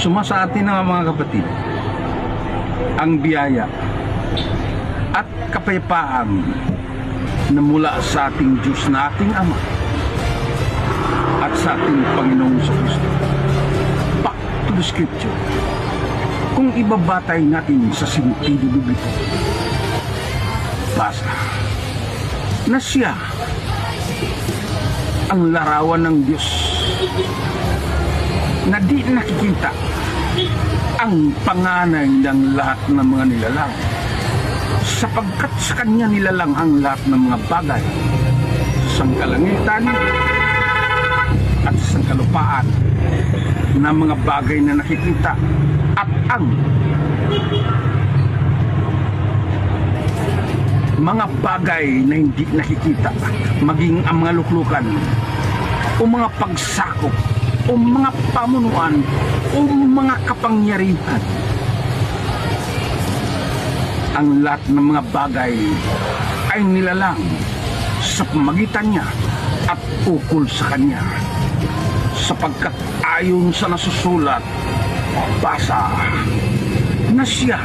Sumasa atin na mga kapatid ang biyaya at kapayapaan na mula sa ating Diyos na ating Ama at sa ating Panginoong Kristo. Back to the Scripture. Kung ibabatay natin sa sentido bibliko, basa na siya ang larawan ng Diyos na di nakikita ang panganay ng lahat ng mga nilalang, sapagkat sa kanya nilalang ang lahat ng mga bagay sa sangkalangitan at sa sangkalupaan, na mga bagay na nakikita at ang mga bagay na hindi nakikita, maging ang mga luklukan o mga pagsakop o mga pamunuan o mga kapangyarihan. Ang lahat ng mga bagay ay nilalang sa pamagitan niya at ukol sa kanya, sapagkat ayon sa nasusulat, basa na siya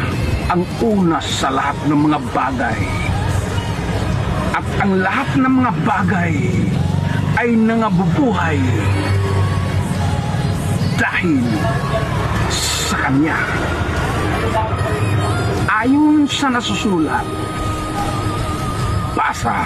ang una sa lahat ng mga bagay, at ang lahat ng mga bagay ay nangabubuhay dahil sa kanya. Ayon sa nasusulat, basa